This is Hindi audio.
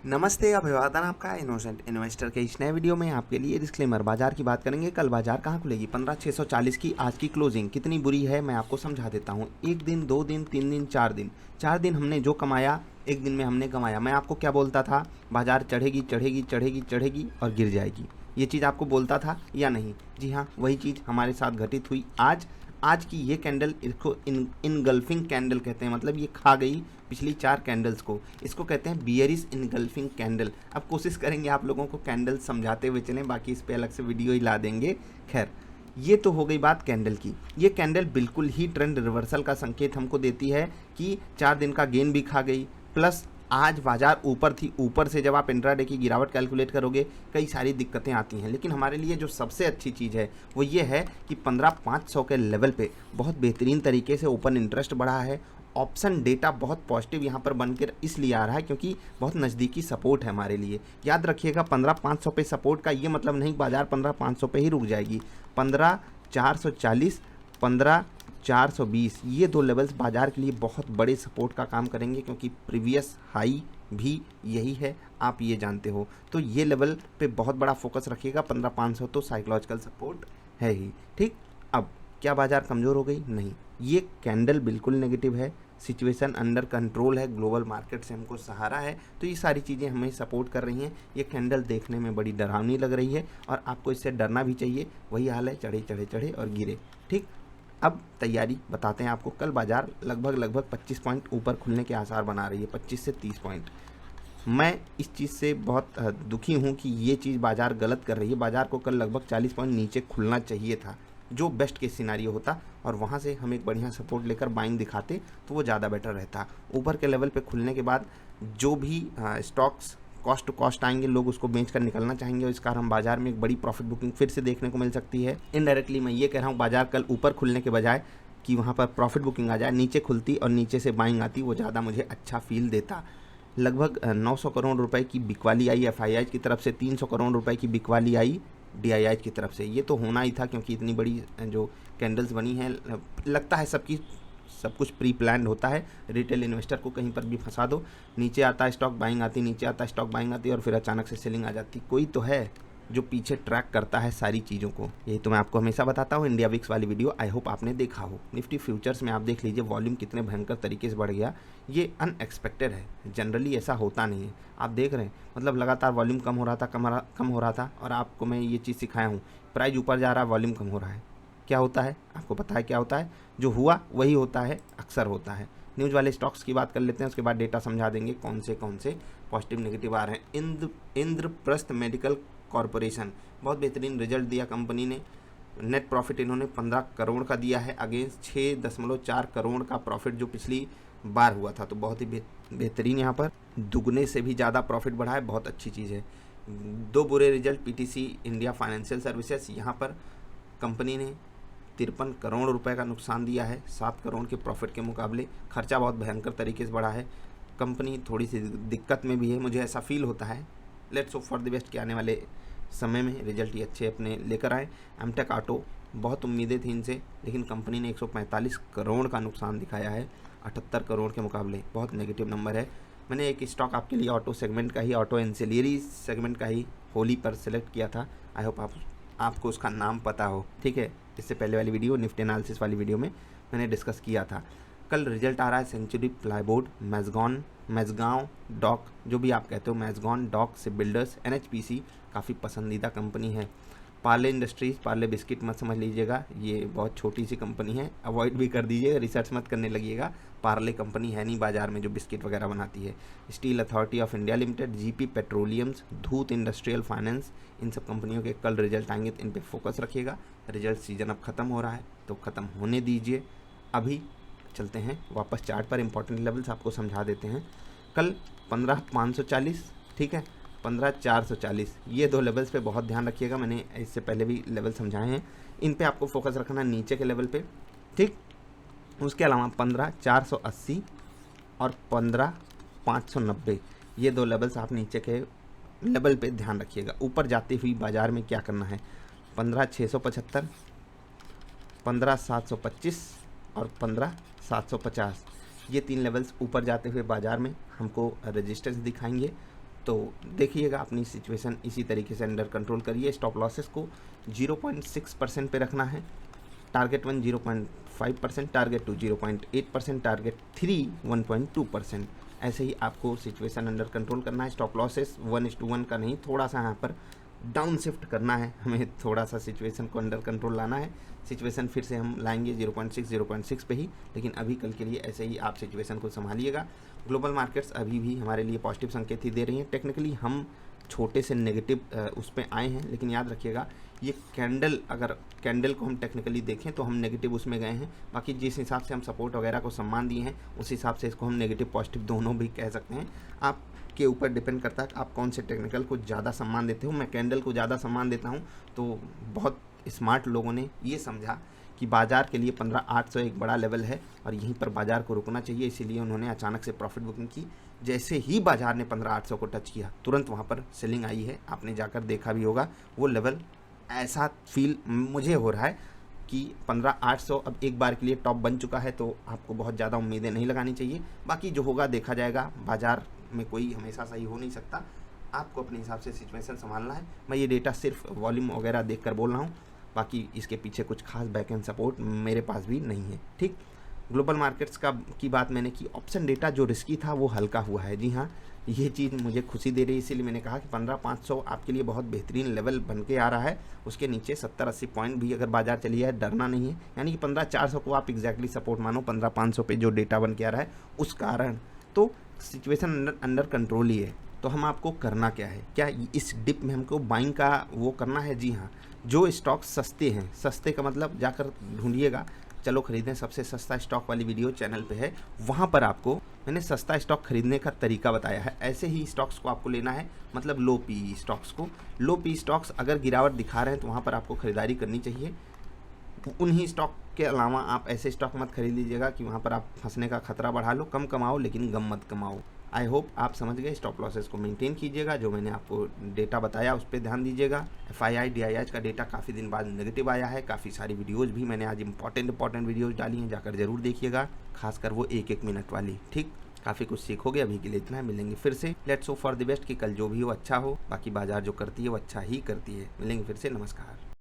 नमस्ते, अभिवादन आपका इनोसेंट इन्वेस्टर के इस नए वीडियो में आपके लिए डिस्क्लेमर। बाजार की बात करेंगे। कल बाजार कहाँ खुलेगी? 15,640 की आज की क्लोजिंग कितनी बुरी है मैं आपको समझा देता हूँ। एक दिन, 2 दिन, 3 दिन, 4 दिन, 4 दिन हमने जो कमाया एक दिन में हमने गंवाया। मैं आपको क्या बोलता था? बाजार चढ़ेगी चढ़ेगी चढ़ेगी चढ़ेगी और गिर जाएगी। ये चीज़ आपको बोलता था या नहीं? जी हाँ, वही चीज़ हमारे साथ घटित हुई। आज की ये कैंडल, इसको इनगल्फिंग कैंडल कहते हैं। मतलब ये खा गई पिछली 4 कैंडल्स को। इसको कहते हैं बियरिश इनगल्फिंग कैंडल। अब कोशिश करेंगे आप लोगों को कैंडल समझाते हुए चलें, बाकी इस पे अलग से वीडियो ही ला देंगे। खैर, ये तो हो गई बात कैंडल की। ये कैंडल बिल्कुल ही ट्रेंड रिवर्सल का संकेत हमको देती है कि 4 दिन का गेन भी खा गई, प्लस आज बाजार ऊपर थी। ऊपर से जब आप इंट्राडे की गिरावट कैलकुलेट करोगे कई सारी दिक्कतें आती हैं, लेकिन हमारे लिए जो सबसे अच्छी चीज़ है वो ये है कि 15,500 के लेवल पे बहुत बेहतरीन तरीके से ओपन इंटरेस्ट बढ़ा है। ऑप्शन डेटा बहुत पॉजिटिव यहाँ पर बनकर इसलिए आ रहा है क्योंकि बहुत नज़दीकी सपोर्ट है हमारे लिए। याद रखिएगा, 15,500 पे सपोर्ट का ये मतलब नहीं बाजार 15,500 पे ही रुक जाएगी। 15,440, 15,420 ये 2 लेवल्स बाजार के लिए बहुत बड़े सपोर्ट का काम करेंगे, क्योंकि प्रीवियस हाई भी यही है, आप ये जानते हो। तो ये लेवल पे बहुत बड़ा फोकस रखिएगा। 15,500 तो साइकोलॉजिकल सपोर्ट है ही। ठीक, अब क्या बाजार कमज़ोर हो गई? नहीं, ये कैंडल बिल्कुल नेगेटिव है। सिचुएशन अंडर कंट्रोल है, ग्लोबल मार्केट से हमको सहारा है, तो ये सारी चीज़ें हमें सपोर्ट कर रही हैं। ये कैंडल देखने में बड़ी डरावनी लग रही है और आपको इससे डरना भी चाहिए। वही हाल है, चढ़े चढ़े चढ़े और गिरे। ठीक, अब तैयारी बताते हैं आपको। कल बाजार लगभग 25 पॉइंट ऊपर खुलने के आसार बना रही है, 25 से 30 पॉइंट। मैं इस चीज़ से बहुत दुखी हूँ कि ये चीज़ बाजार गलत कर रही है। बाजार को कल लगभग 40 पॉइंट नीचे खुलना चाहिए था, जो बेस्ट केस सिनारियो होता, और वहाँ से हम एक बढ़िया सपोर्ट लेकर बाइंग दिखाते तो वो ज़्यादा बेटर रहता। ऊपर के लेवल पे खुलने के बाद जो भी स्टॉक्स कॉस्ट टू कॉस्ट आएंगे, लोग उसको बेच कर निकलना चाहेंगे और इस कारण हम बाजार में एक बड़ी प्रॉफिट बुकिंग फिर से देखने को मिल सकती है। इनडायरेक्टली मैं ये कह रहा हूँ, बाजार कल ऊपर खुलने के बजाय कि वहाँ पर प्रॉफिट बुकिंग आ जाए, नीचे खुलती और नीचे से बाइंग आती, वो ज़्यादा मुझे अच्छा फील देता। लगभग 900 करोड़ रुपए की बिकवाली आई एफआईआई की तरफ से, 300 करोड़ रुपए की बिकवाली आई डीआईआई की तरफ से। ये तो होना ही था, क्योंकि इतनी बड़ी जो कैंडल्स बनी हैं, लगता है सब कुछ प्री प्लान्ड होता है। रिटेल इन्वेस्टर को कहीं पर भी फंसा दो, नीचे आता है स्टॉक बाइंग आती, नीचे आता है स्टॉक बाइंग आती, और फिर अचानक से सेलिंग आ जाती। कोई तो है जो पीछे ट्रैक करता है सारी चीज़ों को। यही तो मैं आपको हमेशा बताता हूँ। इंडिया विक्स वाली वीडियो आई होप आपने देखा हो। निफ्टी फ्यूचर्स में आप देख लीजिए, वॉल्यूम कितने भयंकर तरीके से बढ़ गया। ये अनएक्सपेक्टेड है, जनरली ऐसा होता नहीं है। आप देख रहे हैं, मतलब लगातार वॉल्यूम कम हो रहा था, कम हो रहा था, और आपको मैं ये चीज़ सिखाया हूँ, प्राइस ऊपर जा रहा है, वॉल्यूम कम हो रहा है। क्या होता है आपको पता है? क्या होता है? जो हुआ वही होता है, अक्सर होता है। न्यूज़ वाले स्टॉक्स की बात कर लेते हैं, उसके बाद डेटा समझा देंगे कौन से पॉजिटिव नेगेटिव आ रहे हैं। इंद्रप्रस्थ मेडिकल कॉरपोरेशन, बहुत बेहतरीन रिजल्ट दिया कंपनी ने। नेट प्रॉफिट इन्होंने 15 करोड़ का दिया है, अगेंस्ट 6.4 करोड़ का प्रॉफिट जो पिछली बार हुआ था। तो बहुत ही बेहतरीन, यहाँ पर दुगने से भी ज़्यादा प्रॉफिट बढ़ा है, बहुत अच्छी चीज़ है। 2 बुरे result PTC India financial services, यहाँ पर कंपनी ने 53 करोड़ रुपए का नुकसान दिया है 7 करोड़ के प्रॉफिट के मुकाबले। खर्चा बहुत भयंकर तरीके से बढ़ा है। कंपनी थोड़ी सी दिक्कत में भी है, मुझे ऐसा फील होता है। Let's hope for the best कि आने वाले समय में रिजल्ट ही अच्छे अपने लेकर आए। एमटेक ऑटो, बहुत उम्मीदें थी इनसे, लेकिन कंपनी ने 145 करोड़ का नुकसान दिखाया है 78 करोड़ के मुकाबले। बहुत नेगेटिव नंबर है। मैंने एक स्टॉक आपके लिए ऑटो सेगमेंट का ही, ऑटो एंसिलियरी सेगमेंट का ही होली पर सेलेक्ट किया था। आई होप आपको उसका नाम पता हो। ठीक है, इससे पहले वाली वीडियो, निफ्टी एनालिसिस वाली वीडियो में मैंने डिस्कस किया था। कल रिजल्ट आ रहा है सेंचुरी प्लाईबोर्ड, मैज़गांव डॉक, जो भी आप कहते हो, मैज़गांव डॉक से बिल्डर्स, एनएचपीसी काफ़ी पसंदीदा कंपनी है। पार्ले इंडस्ट्रीज़, पार्ले बिस्किट मत समझ लीजिएगा, ये बहुत छोटी सी कंपनी है, अवॉइड भी कर दीजिएगा, रिसर्च मत करने लगिएगा। पार्ले कंपनी है नहीं बाजार में जो बिस्किट वगैरह बनाती है। Steel authority of India limited, GP petroleums, Dhoot industrial finance, इन सब कंपनियों के कल रिजल्ट आएंगे तो इन पर फोकस रखिएगा। रिजल्ट सीजन अब ख़त्म हो रहा है तो ख़त्म होने दीजिए। अभी चलते हैं वापस चार्ट पर, इंपॉर्टेंट लेवल्स आपको समझा देते हैं। कल 15,540, ठीक है, 15,440, ये 2 लेवल्स पे बहुत ध्यान रखिएगा। मैंने इससे पहले भी लेवल समझाए हैं, इन पे आपको फोकस रखना नीचे के लेवल पे। ठीक, उसके अलावा 15,480 और 15,590, ये 2 लेवल्स आप नीचे के लेवल पे ध्यान रखिएगा। ऊपर जाती हुई बाजार में क्या करना है? 15,675, 15,725 और 15,750, ये 3 लेवल्स ऊपर जाते हुए बाजार में हमको रेजिस्टेंस दिखाएंगे। तो देखिएगा अपनी सिचुएशन इसी तरीके से अंडर कंट्रोल करिए। स्टॉप लॉसेस को 0.6% पे रखना है, टारगेट 1 0.5%, टारगेट 2 0.8%, टारगेट 3 1.2%। ऐसे ही आपको सिचुएशन अंडर कंट्रोल करना है। स्टॉप लॉसेस 1:1 का नहीं, थोड़ा सा यहाँ पर डाउन शिफ्ट करना है, हमें थोड़ा सा सिचुएशन को अंडर कंट्रोल लाना है। सिचुएशन फिर से हम लाएंगे 0.6 पे ही, लेकिन अभी कल के लिए ऐसे ही आप सिचुएशन को संभालिएगा। ग्लोबल मार्केट्स अभी भी हमारे लिए पॉजिटिव संकेत ही दे रही हैं। टेक्निकली हम छोटे से नेगेटिव उस पर आए हैं, लेकिन याद रखिएगा ये कैंडल, अगर कैंडल को हम टेक्निकली देखें तो हम नेगेटिव उसमें गए हैं। बाकी जिस हिसाब से हम सपोर्ट वगैरह को सम्मान दिए हैं उस हिसाब से इसको हम नेगेटिव पॉजिटिव दोनों भी कह सकते हैं। आपके ऊपर डिपेंड करता है कि आप कौन से टेक्निकल को ज़्यादा सम्मान देते हो। मैं कैंडल को ज़्यादा सम्मान देता हूँ। तो बहुत स्मार्ट लोगों ने ये समझा कि बाज़ार के लिए 15,800 एक बड़ा लेवल है और यहीं पर बाज़ार को रुकना चाहिए, इसीलिए उन्होंने अचानक से प्रॉफिट बुकिंग की। जैसे ही बाज़ार ने 15,800 को टच किया तुरंत वहाँ पर सेलिंग आई है, आपने जाकर देखा भी होगा। वो लेवल ऐसा फील मुझे हो रहा है कि 15,800 अब एक बार के लिए टॉप बन चुका है, तो आपको बहुत ज़्यादा उम्मीदें नहीं लगानी चाहिए। बाकी जो होगा देखा जाएगा, बाज़ार में कोई हमेशा सही हो नहीं सकता, आपको अपने हिसाब से सिचुएशन संभालना है। मैं ये डेटा सिर्फ वॉल्यूम वगैरह देखकर बोल रहा हूँ, बाकी इसके पीछे कुछ खास बैक एंड सपोर्ट मेरे पास भी नहीं है। ठीक, ग्लोबल मार्केट्स की बात मैंने की। ऑप्शन डेटा जो रिस्की था वो हल्का हुआ है। जी हाँ, ये चीज़ मुझे खुशी दे रही है, इसीलिए मैंने कहा कि 15,500 आपके लिए बहुत बेहतरीन लेवल बन के आ रहा है। उसके नीचे 70-80 पॉइंट भी अगर बाजार चली जाए डरना नहीं है। यानी कि 15,400 को आप एग्जैक्टली सपोर्ट मानो, 15,500 पे जो डेटा बन के आ रहा है उस कारण। तो सिचुएशन अंडर कंट्रोल ही है। तो हम आपको करना क्या है, क्या इस डिप में हमको बाइंग का वो करना है? जी हाँ, जो स्टॉक सस्ते हैं, सस्ते का मतलब जाकर ढूंढिएगा, चलो खरीदें, सबसे सस्ता स्टॉक वाली वीडियो चैनल पे है, वहाँ पर आपको मैंने सस्ता स्टॉक खरीदने का तरीका बताया है। ऐसे ही स्टॉक्स को आपको लेना है, मतलब लो पी स्टॉक्स को। लो पी स्टॉक्स अगर गिरावट दिखा रहे हैं तो वहाँ पर आपको खरीदारी करनी चाहिए। उन्हीं स्टॉक के अलावा आप ऐसे स्टॉक मत खरीद लीजिएगा कि वहाँ पर आप फंसने का खतरा बढ़ा लो। कम कमाओ लेकिन गम मत कमाओ। आई होप आप समझ गए। स्टॉप लॉसेस को मेंटेन कीजिएगा, जो मैंने आपको डेटा बताया उस पर ध्यान दीजिएगा। FII DII का डेटा काफ़ी दिन बाद नेगेटिव आया है। काफ़ी सारी वीडियोज़ भी मैंने आज इंपॉर्टेंट वीडियोज़ डाली हैं, जाकर जरूर देखिएगा, खासकर वो 1-1 मिनट वाली। ठीक, काफ़ी कुछ सीखोगे। अभी के लिए इतना है, मिलेंगे फिर से। Let's hope for the best कि कल जो भी हो अच्छा हो। बाकी बाजार जो करती है वो अच्छा ही करती है। मिलेंगे फिर से, नमस्कार।